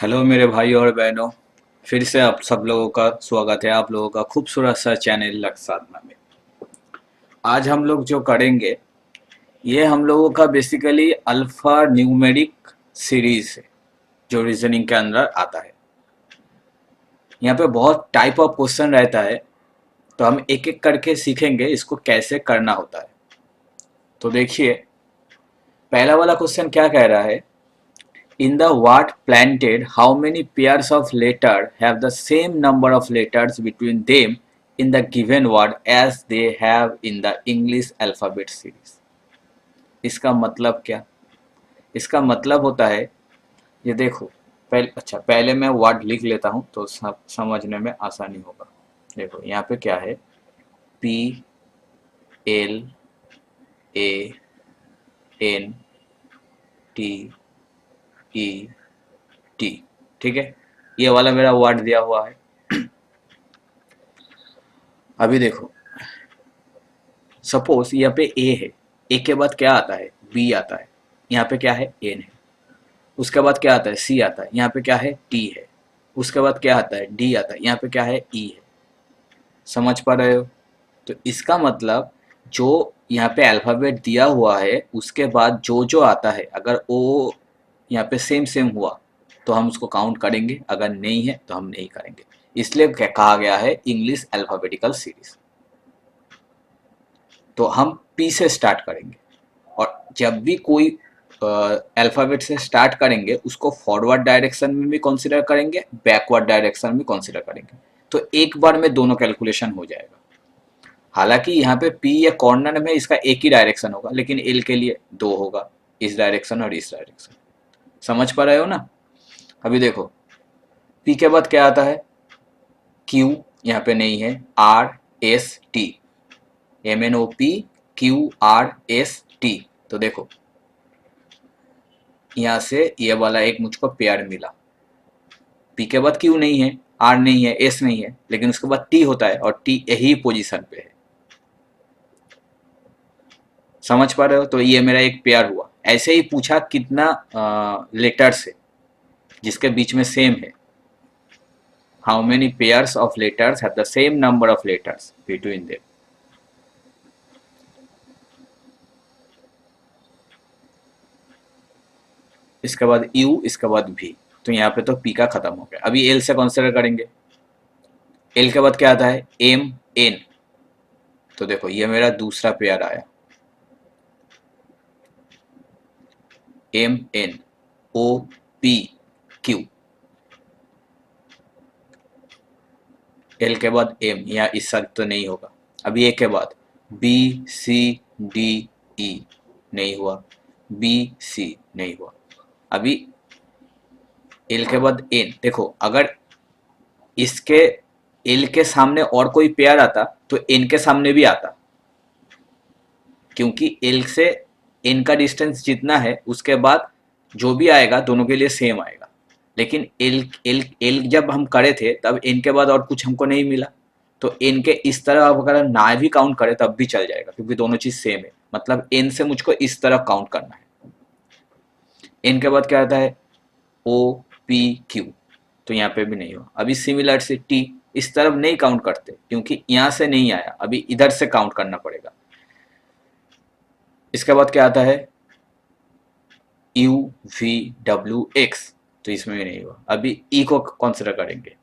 Hello मेरे भाई और बहनों। फिर से आप सब लोगों का स्वागत है आप लोगों का खूबसूरत सा चैनल लक्ष्य साधना में। आज हम लोग जो करेंगे ये हम लोगों का बेसिकली अल्फा न्यूमेरिक सीरीज है जो रीजनिंग के अंदर आता है। यहाँ पे बहुत टाइप ऑफ क्वेश्चन रहता है, तो हम एक एक करके सीखेंगे इसको कैसे करना होता है। तो देखिए, पहला वाला क्वेश्चन क्या कह रहा है। In the word planted, how many pairs of letters have the same number of letters between them in the given word as they have in the English alphabet series? इसका मतलब क्या? इसका मतलब होता है, ये देखो, पहले मैं वर्ड लिख लेता हूँ तो समझने में आसानी होगा। देखो यहाँ पे क्या है, P L A N T E T, ठीक है, ये वाला मेरा वर्ड दिया हुआ है। अभी देखो, सपोज यहाँ पे ए है, ए के बाद क्या आता है, बी आता है, यहाँ पे क्या है, एन है, उसके बाद क्या आता है, सी आता है, यहाँ पे क्या है, टी है, उसके बाद क्या आता है, डी आता है, यहाँ पे क्या है, ई है। समझ पा रहे हो? तो इसका मतलब जो यहाँ पे अल्फ़ाबेट दिया हुआ है उसके बाद जो जो आता है, अगर वो यहाँ पे सेम सेम हुआ तो हम उसको काउंट करेंगे, अगर नहीं है तो हम नहीं करेंगे। इसलिए कहा गया है इंग्लिश अल्फ़ाबेटिकल सीरीज। तो हम पी से स्टार्ट करेंगे, और जब भी कोई अल्फ़ाबेट से स्टार्ट करेंगे उसको फॉरवर्ड डायरेक्शन में भी कंसीडर करेंगे, बैकवर्ड डायरेक्शन में कंसीडर करेंगे। तो एक बार में दोनों कैलकुलेशन हो जाएगा। हालांकि यहाँ पे पी या कॉर्नर में इसका एक ही डायरेक्शन होगा, लेकिन एल के लिए दो होगा, इस डायरेक्शन और इस डायरेक्शन। समझ पा रहे हो ना? अभी देखो, पी के बाद क्या आता है, क्यू, यहाँ पे नहीं है, R S T, M N O P Q R S T. तो देखो यहाँ से ये वाला एक मुझको पेयर मिला। पी के बाद क्यू नहीं है, आर नहीं है, एस नहीं है, लेकिन उसके बाद टी होता है और टी यही पोजीशन पे है। समझ पा रहे हो? तो ये मेरा एक पेयर हुआ। ऐसे ही पूछा कितना लेटर्स है जिसके बीच में सेम है, how many pairs of letters have the same number of letters between them. इसके बाद यू, इसके बाद भी। तो यहाँ पे तो पी का खत्म हो गया। अभी एल से कंसिडर करेंगे। एल के बाद क्या आता है, एम एन। तो देखो ये मेरा दूसरा पेयर आया, M N O P Q. L के बाद एम, यहाँ इस साइड तो नहीं होगा। अभी ए के बाद बी सी डी ई, नहीं हुआ, बी सी नहीं हुआ। अभी एल के बाद एन। देखो अगर इसके एल के सामने और कोई पेयर आता तो एन के सामने भी आता, क्योंकि एल से एन का डिस्टेंस जितना है उसके बाद जो भी आएगा दोनों के लिए सेम आएगा। लेकिन एल एल एल जब हम करे थे तब एन के बाद और कुछ हमको नहीं मिला, तो एन के इस तरह आप अगर ना भी काउंट करें तब भी चल जाएगा, क्योंकि दोनों चीज सेम है। मतलब एन से मुझको इस तरह काउंट करना है। एन के बाद क्या आता है, ओ पी क्यू। तो यहाँ पे भी नहीं हुआ। अभी सिमिलर से टी, इस तरफ नहीं काउंट करते क्योंकि यहाँ से नहीं आया, अभी इधर से काउंट करना पड़ेगा। इसके बाद क्या आता है, यू वी डब्ल्यू एक्स। तो इसमें भी नहीं हुआ। अभी ई को कंसिडर करेंगे।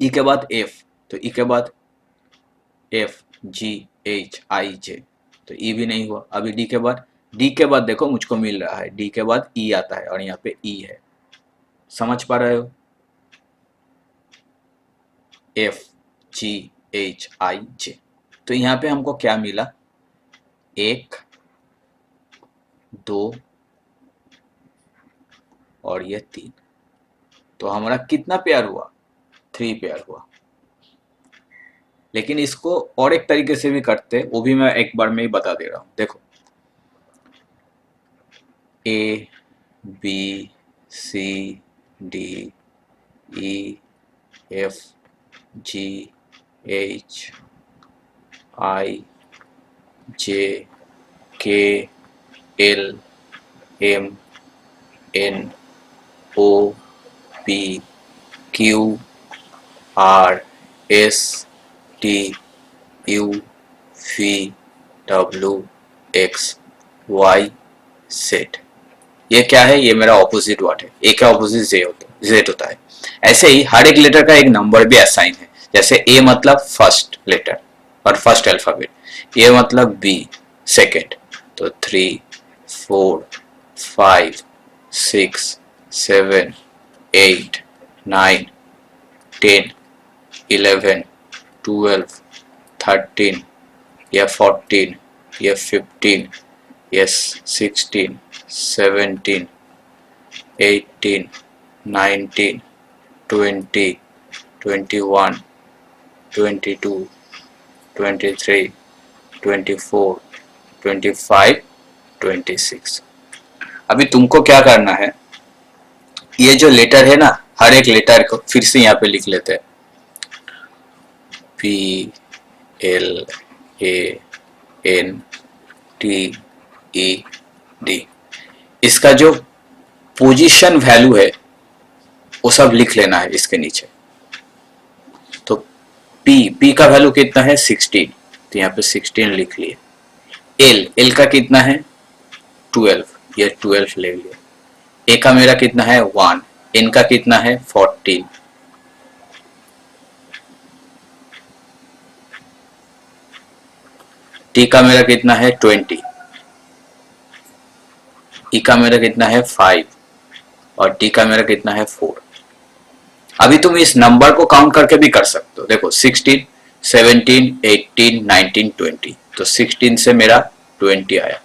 ई के बाद एफ, तो ई के बाद एफ जी एच आई जे। तो ई भी नहीं हुआ। अभी डी के बाद, डी के बाद देखो मुझको मिल रहा है, डी के बाद ई आता है और यहाँ पे ई है। समझ पा रहे हो? एफ जी एच आई जे। तो यहाँ पे हमको क्या मिला, एक, दो और ये तीन। तो हमारा कितना पेयर हुआ, थ्री पेयर हुआ। लेकिन इसको और एक तरीके से भी करते, वो भी मैं एक बार में ही बता दे रहा हूँ। देखो, A B C D E F G H I J K L M N O P Q R S T U V W X Y Z। ये क्या है? ये मेरा ऑपोजिट वर्ड है। ए का ऑपोजिट जेड होता है। ऐसे ही हर एक लेटर का एक नंबर भी असाइन है। जैसे ए मतलब फर्स्ट लेटर और फर्स्ट अल्फाबेट, ए मतलब बी सेकेंड, तो 3 4 5 6 7 8 9 10 11 12 13, या 14, या 15, या 16 17 18 19 20 21 22 23 24 25 26। अभी तुमको क्या करना है, ये जो लेटर है ना, हर एक लेटर को फिर से यहाँ पे लिख लेते हैं। P L A N T E D। इसका जो पोजीशन वैल्यू है वो सब लिख लेना है इसके नीचे। तो P का वैल्यू कितना है? 16, तो यहाँ पे 16 लिख लिए। L का कितना है? 12, ये 12 ले लिए। A का मेरा कितना है? 1, N का कितना है? 14, T का मेरा कितना है? 20, E का मेरा कितना है? 5, और T का मेरा कितना है? 4। अभी तुम इस नंबर को काउंट करके भी कर सकते हो। देखो 16 17 18 19 20, तो 16 से मेरा 20 आया।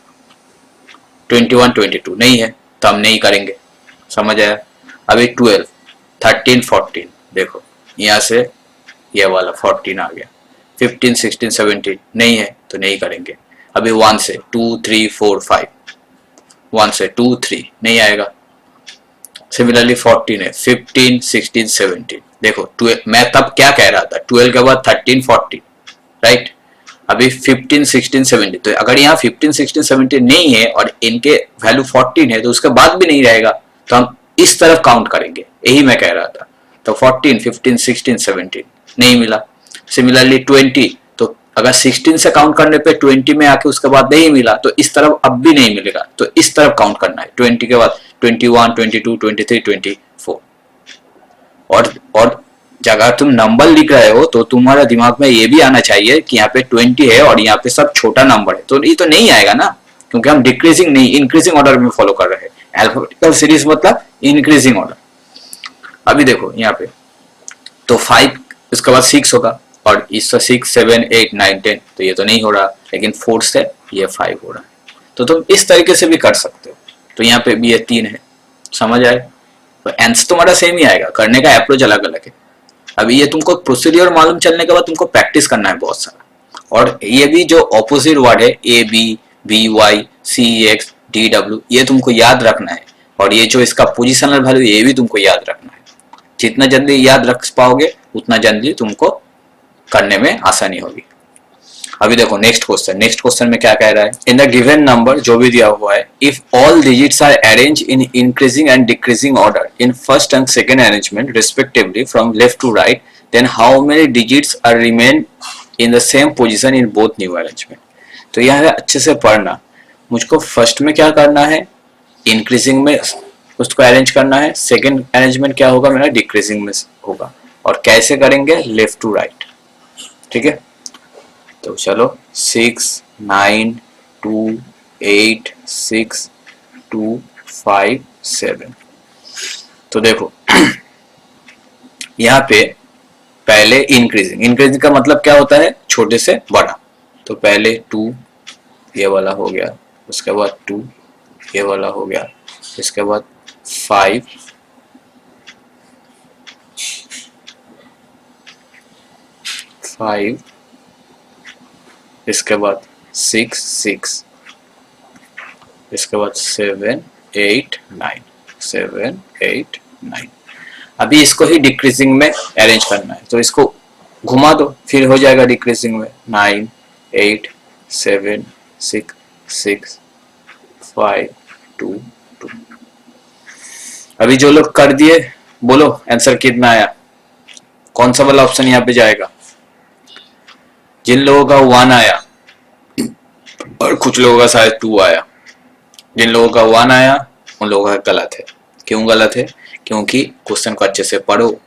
21 22 नहीं है तो हम नहीं करेंगे, समझ आया? अभी 12 13 14, देखो यहाँ से ये वाला 14 आ गया। 15 16 17 नहीं है तो नहीं करेंगे। अभी 1 से 2 3 4 5, 1 से 2 3 नहीं आएगा। सिमिलरली 14 है, 15 16 17, देखो 12, मैं तब क्या कह रहा था? 12 के बाद 13 14, राइट? अभी 15 16 17, तो अगर यहाँ 15 16 17 नहीं है और इनके वैल्यू 14 है तो उसके बाद भी नहीं रहेगा, तो हम इस तरफ काउंट करेंगे, यही मैं कह रहा था। तो 14 15 16 17 नहीं मिला। सिमिलरली 20, तो अगर 16 से काउंट करने पे 20 में आके उसके बाद नहीं मिला तो इस तरफ अब भी नहीं मिलेगा, तो इस तरफ काउंट करना है। 20 के बाद 21 22 23 24। और अगर तुम नंबर लिख रहे हो तो तुम्हारा दिमाग में ये भी आना चाहिए कि यहाँ पे 20 है और यहाँ पे सब छोटा नंबर है, तो ये तो नहीं आएगा ना, क्योंकि हम डिक्रीजिंग नहीं इंक्रीजिंग ऑर्डर में फॉलो कर रहे हैं। अल्फाबेटिकल सीरीज मतलब इंक्रीजिंग ऑर्डर। अभी देखो यहाँ पे तो 5, इसके बाद 6 होगा, और इससे 6 7 8 9 10, तो ये तो नहीं हो रहा, लेकिन 4 से ये 5 हो रहा है। तो तुम इस तरीके से भी कर सकते हो। तो यहाँ पे भी ये 3 है, समझ आए? तो आंसर तुम्हारा सेम ही आएगा, करने का अप्रोच अलग अलग है। अभी ये तुमको प्रोसीड्योर मालूम चलने के बाद तुमको प्रैक्टिस करना है बहुत सारा। और ये भी जो ऑपोजिट वर्ड है A B B Y C X D W, ये तुमको याद रखना है। और ये जो इसका पोजिशनल वैल्यू, ये भी तुमको याद रखना है। जितना जल्दी याद रख पाओगे उतना जल्दी तुमको करने में आसानी होगी। अभी देखो नेक्स्ट क्वेश्चन में क्या कह रहा है? इन द गिवन नंबर, जो भी दिया हुआ है, if all digits are arrange in increasing and decreasing order in first and second arrangement respectively from left to right, then how many digits are remain in the same position in both new arrangement. तो यह है, अच्छे से पढ़ना। मुझको first में क्या करना है? इंक्रीजिंग में उसको अरेंज करना है। सेकेंड अरेंजमेंट क्या होगा मेरा? डिक्रीजिंग में होगा। और कैसे करेंगे? लेफ्ट टू राइट, ठीक है? तो चलो 6 9 2 8 6 2 5 7। तो देखो यहाँ पे पहले इंक्रीजिंग का मतलब क्या होता है? छोटे से बड़ा। तो पहले 2 ये वाला हो गया, उसके बाद 2 ये वाला हो गया, इसके बाद 5 5, इसके बाद 6 6, इसके बाद 7 8 9 7 8 9। अभी इसको ही डिक्रीजिंग में अरेंज करना है, तो इसको घुमा दो, फिर हो जाएगा डिक्रीजिंग में 9 8 7 6 6 5 2 2। अभी जो लोग कर दिए बोलो आंसर कितना आया, कौन सा वाला ऑप्शन यहाँ पे जाएगा। जिन लोगों का 1 आया और कुछ लोगों का शायद 2 आया, जिन लोगों का 1 आया उन लोगों का गलत है। क्यों गलत है? क्योंकि क्वेश्चन को अच्छे से पढ़ो।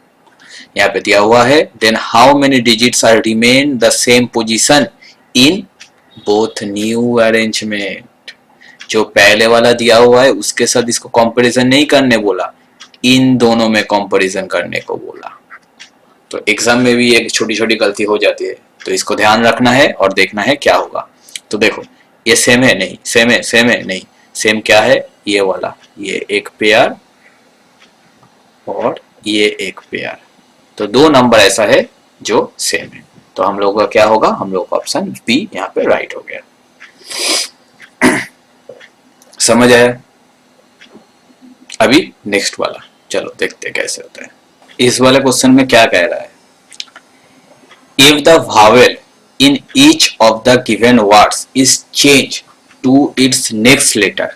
यहाँ पे दिया हुआ है then how many digits are remain the same position in both new arrangement. जो पहले वाला दिया हुआ है उसके साथ इसको कंपैरिजन नहीं करने बोला, इन दोनों में कंपैरिजन करने को बोला। तो एग्जाम में भी एक छोटी छोटी गलती हो जाती है, तो इसको ध्यान रखना है और देखना है क्या होगा। तो देखो ये सेम है नहीं, सेम है, सेम है नहीं, सेम क्या है, ये वाला, ये एक पेयर और ये एक पेयर, तो 2 नंबर ऐसा है जो सेम है। तो हम लोगों का क्या होगा, हम लोग का ऑप्शन बी यहाँ पे राइट हो गया। समझ आया? अभी नेक्स्ट वाला चलो देखते हैं कैसे होता है। इस वाले क्वेश्चन में क्या कह रहा है, if the vowel in each of the given words is changed to its next letter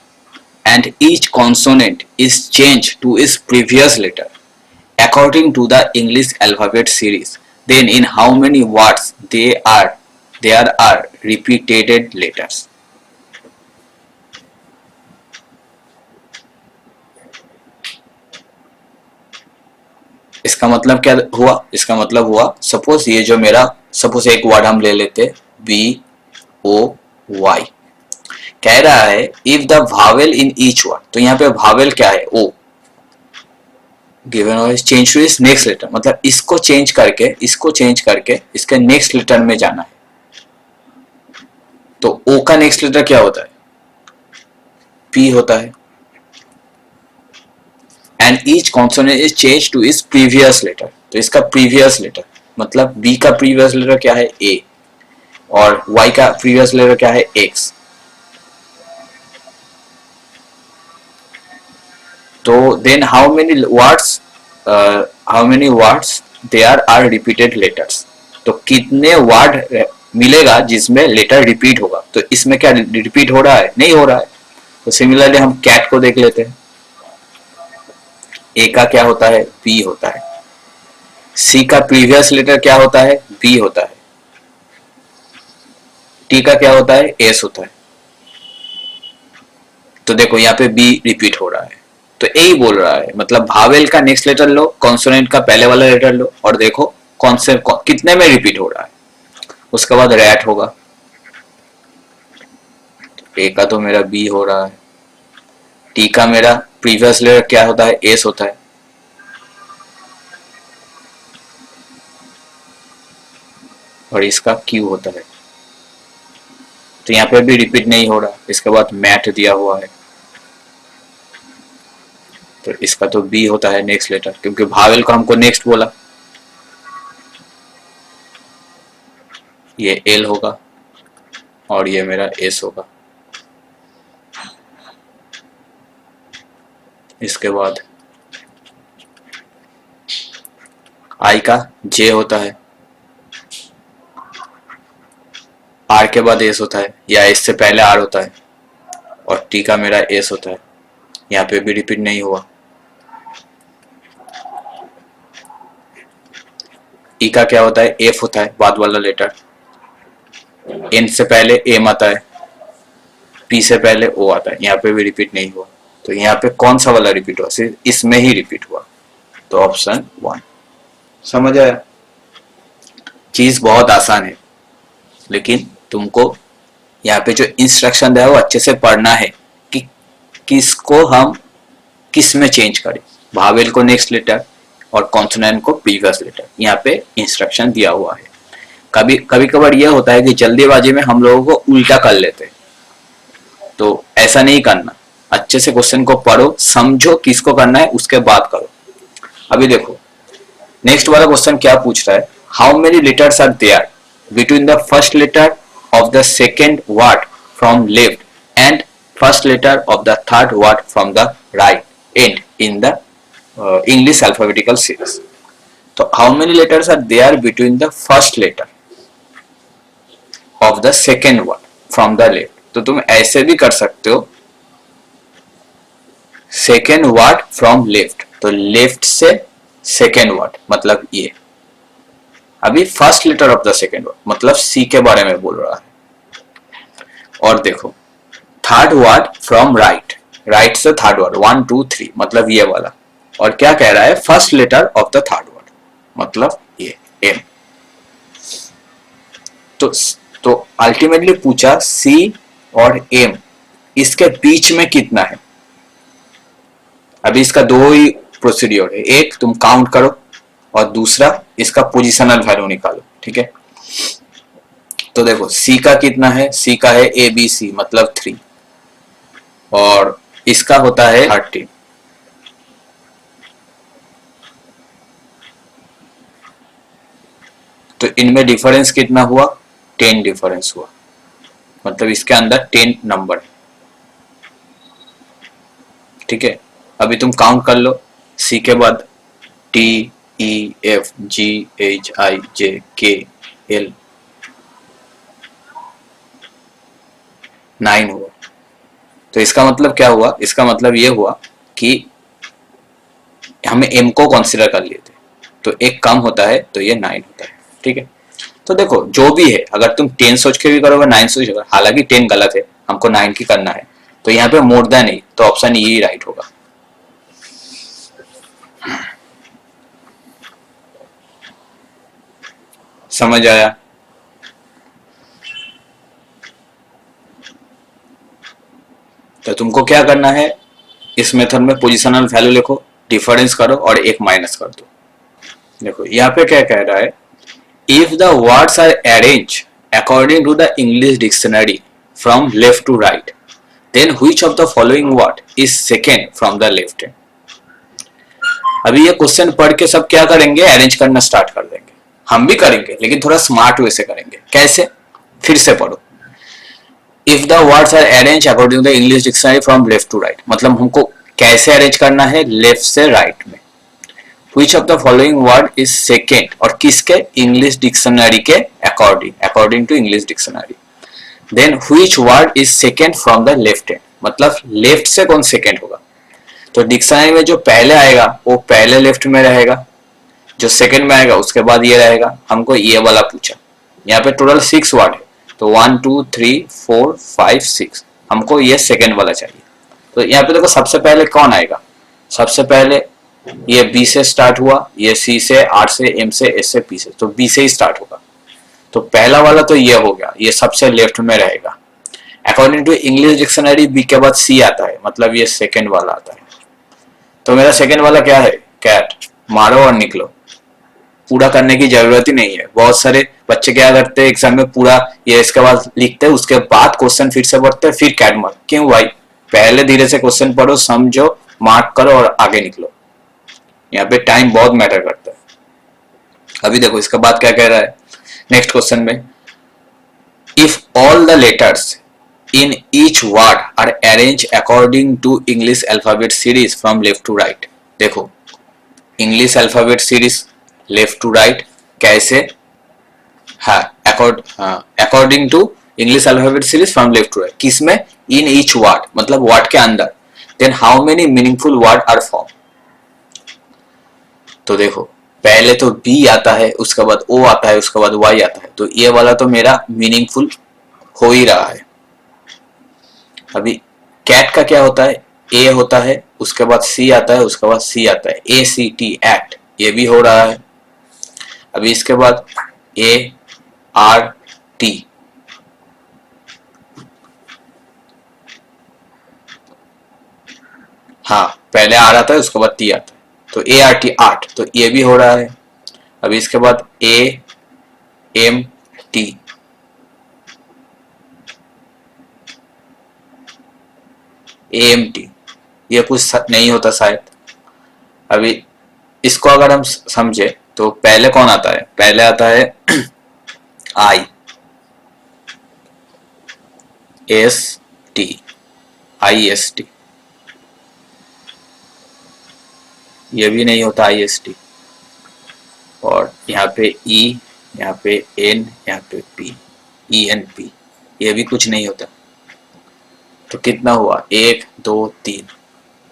and each consonant is changed to its previous letter according to the English alphabet series, then in how many words there are repeated letters। इसका मतलब क्या हुआ, इसका मतलब हुआ suppose ये जो मेरा, सपोज एक वर्ड हम ले लेते BOY, कह रहा है if the vowel in each word, तो यहाँ पे भावेल क्या है O, गिवन और चेंज टू इस नेक्स्ट लेटर, मतलब इसको चेंज करके इसके नेक्स्ट लेटर में जाना है। तो O का नेक्स्ट लेटर क्या होता है, P होता है। And each consonant is change to is previous letter, तो इसका प्रीवियस लेटर मतलब बी का प्रीवियस लेटर क्या है ए, और वाई का प्रीवियस लेटर क्या है एक्स। तो then how many words there are repeated letters, तो कितने वर्ड मिलेगा जिसमें लेटर रिपीट होगा। तो इसमें क्या रिपीट हो रहा है, नहीं हो रहा है। तो सिमिलरली हम कैट को देख लेते हैं, ए का क्या होता है, बी होता है। सी का प्रीवियस लेटर क्या होता है, बी होता है। टी का क्या होता है, एस होता है। तो देखो यहाँ पे बी रिपीट हो रहा है, तो यही बोल रहा है, मतलब भावेल का नेक्स्ट लेटर लो, कॉन्सोनेंट का पहले वाला लेटर लो और देखो कौन से कितने में रिपीट हो रहा है। उसके बाद रैट होगा, ए का तो मेरा बी हो रहा है, टी का मेरा प्रीवियस लेटर क्या होता है, एस होता है। और इसका क्यू होता है, तो यहाँ पे भी रिपीट नहीं हो रहा। इसके बाद मैट दिया हुआ है, तो इसका तो बी होता है नेक्स्ट लेटर, क्योंकि भावेल को हमको नेक्स्ट बोला। ये एल होगा और ये मेरा एस होगा। इसके बाद आई का जे होता है, आर के बाद एस होता है, या एस से पहले आर होता है, और टी का मेरा एस होता है। यहाँ पे भी रिपीट नहीं हुआ। ई का क्या होता है, एफ होता है बाद वाला लेटर। एन से पहले एम आता है, पी से पहले ओ आता है। यहाँ पे भी रिपीट नहीं हुआ। तो यहाँ पे कौन सा वाला रिपीट हुआ, सिर्फ इसमें ही रिपीट हुआ, तो ऑप्शन 1। समझ आया? चीज बहुत आसान है, लेकिन तुमको यहाँ पे जो इंस्ट्रक्शन दिया है वो अच्छे से पढ़ना है कि किसको हम किस में चेंज करें, भावेल को नेक्स्ट लेटर और कॉन्सोनेंट को प्रीवियस लेटर। यहाँ पे इंस्ट्रक्शन दिया हुआ है। कभी कभार यह होता है कि जल्दीबाजी में हम लोगों को उल्टा कर लेते, तो ऐसा नहीं करना। अच्छे से क्वेश्चन को पढ़ो, समझो किसको करना है, उसके बाद करो। अभी देखो नेक्स्ट वाला क्वेश्चन क्या पूछ रहा है, how many letters are there between the first letter of the second word from left and first letter of the third word from the right end in the English alphabetical series। तो how many letters are there between the first letter of the second word from the left। तो तुम ऐसे भी कर सकते हो, second word from left, तो left से सेकेंड वर्ड मतलब ये। अभी first letter of the second word मतलब सी के बारे में बोल रहा है। और देखो third word from right, right से थर्ड वर्ड 1 2 3 मतलब ये वाला। और क्या कह रहा है, first letter of the third word मतलब ये एम। तो अल्टीमेटली पूछा सी और एम इसके बीच में कितना है। अभी इसका दो ही प्रोसीड्योर है, एक तुम काउंट करो और दूसरा इसका पोजिशनल वैल्यू निकालो। ठीक है, तो देखो सी का कितना है, सी का है ए बी सी मतलब 3 और इसका होता है 13। तो इनमें डिफरेंस कितना हुआ, 10 डिफरेंस हुआ, मतलब इसके अंदर 10 नंबर है। ठीक है, अभी तुम काउंट कर लो, सी के बाद T E F G H I J K L 9 हुआ। तो इसका मतलब क्या हुआ, इसका मतलब ये हुआ कि हमें एम को कंसीडर कर लिए थे, तो एक कम होता है तो ये 9 होता है। ठीक है, तो देखो जो भी है, अगर तुम 10 सोच के भी करोगे 9 सोच के, हालांकि 10 गलत है, हमको 9 की करना है, तो यहाँ पे मोर देन नहीं, तो ऑप्शन ये राइट होगा। समझ आया? तो तुमको क्या करना है, इस मेथड में पोजिशनल वैल्यू लिखो, डिफरेंस करो और एक माइनस कर दो। देखो यहाँ पे क्या कह रहा है, if the words are arrange according to the English dictionary from left to right then which of the following word is second from the left hand. अभी ये क्वेश्चन पढ़ के सब क्या करेंगे, अरेंज करना स्टार्ट कर देंगे। हम भी करेंगे लेकिन थोड़ा स्मार्ट वे से करेंगे। कैसे, फिर से पढ़ो। If the words are arrange according to the English dictionary from left to right, मतलब हमको कैसे अरेंज करना है, लेफ्ट से राइट में। Which of the following word is second, और किसके, इंग्लिश डिक्शनरी के according, according to English dictionary. Then which word is second from the left hand, मतलब लेफ्ट से कौन सेकेंड होगा। तो डिक्शनरी में जो पहले आएगा वो पहले लेफ्ट में रहेगा, जो सेकेंड में आएगा उसके बाद ये रहेगा। हमको ये वाला पूछा, यहाँ पे टोटल 6 वर्ड है, तो 1 2 3 4 5 6, हमको ये सेकेंड वाला चाहिए। तो यहाँ पे देखो सबसे पहले कौन आएगा, सबसे पहले ये बी से स्टार्ट हुआ, ये सी से, आर से, एम से, एस से, पी से, तो बी से ही स्टार्ट होगा। तो पहला वाला तो ये हो गया, ये सबसे लेफ्ट में रहेगा। According to English dictionary B के बाद सी आता है, मतलब ये सेकेंड वाला आता है। तो मेरा सेकेंड वाला क्या है, कैट। मारो और निकलो, पूरा करने की जरूरत ही नहीं है। बहुत सारे बच्चे क्या करते हैं एग्जाम में, पूरा ये इसके बाद लिखते हैं, उसके बाद क्वेश्चन फिर से पढ़ते हैं, फिर कैट मार। क्यों भाई, पहले धीरे से क्वेश्चन पढ़ो, समझो, मार्क करो और आगे निकलो। यहाँ पे टाइम बहुत मैटर करता है। अभी देखो इसके बाद क्या कह रहा है नेक्स्ट क्वेश्चन में, if all the letters in each word are arranged according to English alphabet series from left to right। देखो English alphabet series left to right कैसे, हाँ according to English alphabet series from left to right, किसमें, in each word मतलब word के अंदर। Then how many meaningful word are form. तो देखो पहले तो बी आता है, उसके बाद ओ आता है, उसके बाद वाई आता है, तो ये वाला तो मेरा मीनिंगफुल हो ही रहा है। अभी कैट का क्या होता है, ए होता है, उसके बाद सी आता है, उसके बाद सी आता है, ए सी टी एक्ट, ये भी हो रहा है। अभी इसके बाद ए आर टी, हाँ पहले आर आता है उसके बाद टी आता है, तो ए आर टी आर्ट, तो ये भी हो रहा है। अभी इसके बाद ए एम टी, AMT, ये कुछ नहीं होता शायद। अभी इसको अगर हम समझे तो पहले कौन आता है, पहले आता है आई एस टी, IST, ये भी नहीं होता IST, और यहाँ पे E, यहाँ पे N, यहाँ पे P, ENP, ये भी कुछ नहीं होता। तो कितना हुआ, 1 2 3,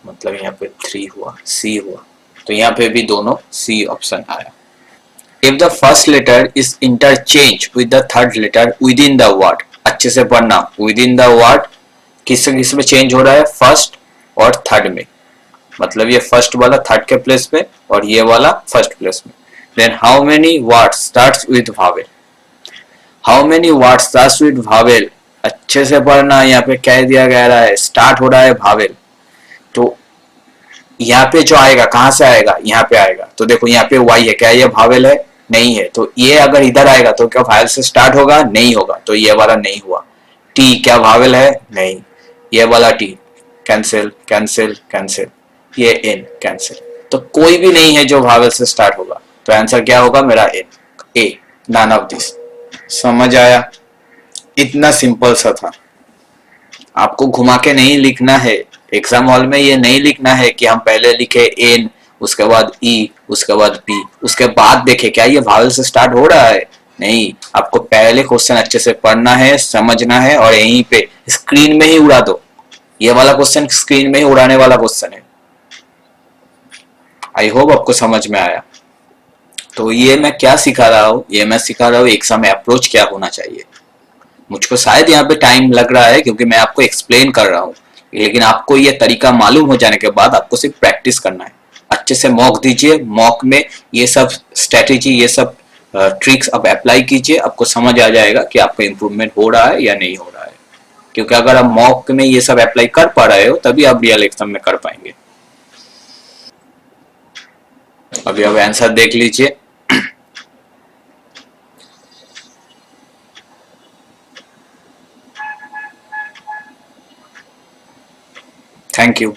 मतलब यहाँ पे 3 हुआ, C हुआ, तो यहाँ पे भी दोनों सी ऑप्शन आया। If the first letter is interchange with the third letter within the word, अच्छे से पढ़ना, विद इन द वर्ड किस किस में चेंज हो रहा है, फर्स्ट और थर्ड में, मतलब ये फर्स्ट वाला थर्ड के प्लेस पे और ये वाला फर्स्ट प्लेस में। Then how many words starts with vowel, how many words starts with vowel, अच्छे से पढ़ना, यहाँ पे कह दिया गया है स्टार्ट हो रहा है वावेल, तो यहाँ पे जो आएगा कहां से आएगा, यहाँ पे आएगा। तो देखो यहाँ पे वाई है, क्या ये वावेल है, नहीं है, तो ये अगर इधर आएगा तो क्या वावेल से स्टार्ट होगा, नहीं होगा, तो ये वाला नहीं हुआ। टी क्या वावेल है, नहीं, ये वाला टी कैंसिल कैंसिल कैंसिल, ये एन कैंसिल, तो कोई भी नहीं है जो वावेल से स्टार्ट होगा, तो आंसर क्या होगा मेरा N, A, none of this. समझ आया, इतना सिंपल सा था। आपको घुमा के नहीं लिखना है, एग्जाम हॉल में ये नहीं लिखना है कि हम पहले लिखे एन, उसके बाद ई, उसके बाद पी, उसके बाद देखे क्या ये वावेल से स्टार्ट हो रहा है, नहीं, आपको पहले क्वेश्चन अच्छे से पढ़ना है, समझना है, और यहीं पे स्क्रीन में ही उड़ा दो। ये वाला क्वेश्चन स्क्रीन में ही उड़ाने वाला क्वेश्चन है। आई होप आपको समझ में आया। तो ये मैं क्या सिखा रहा हूँ, ये मैं सिखा रहा हूँ एग्जाम में अप्रोच क्या होना चाहिए। मुझको शायद यहाँ पे टाइम लग रहा है क्योंकि मैं आपको एक्सप्लेन कर रहा हूँ, लेकिन आपको ये तरीका मालूम हो जाने के बाद आपको सिर्फ प्रैक्टिस करना है। अच्छे से मॉक दीजिए, मॉक में ये सब स्ट्रेटेजी, ये सब ट्रिक्स आप अप्लाई कीजिए, आपको समझ आ जाएगा कि आपका इंप्रूवमेंट हो रहा है या नहीं हो रहा है। क्योंकि अगर आप मॉक में ये सब अप्लाई कर पा रहे हो तभी आप रियल एग्जाम में कर पाएंगे। अभी अब आंसर देख लीजिए। Thank you.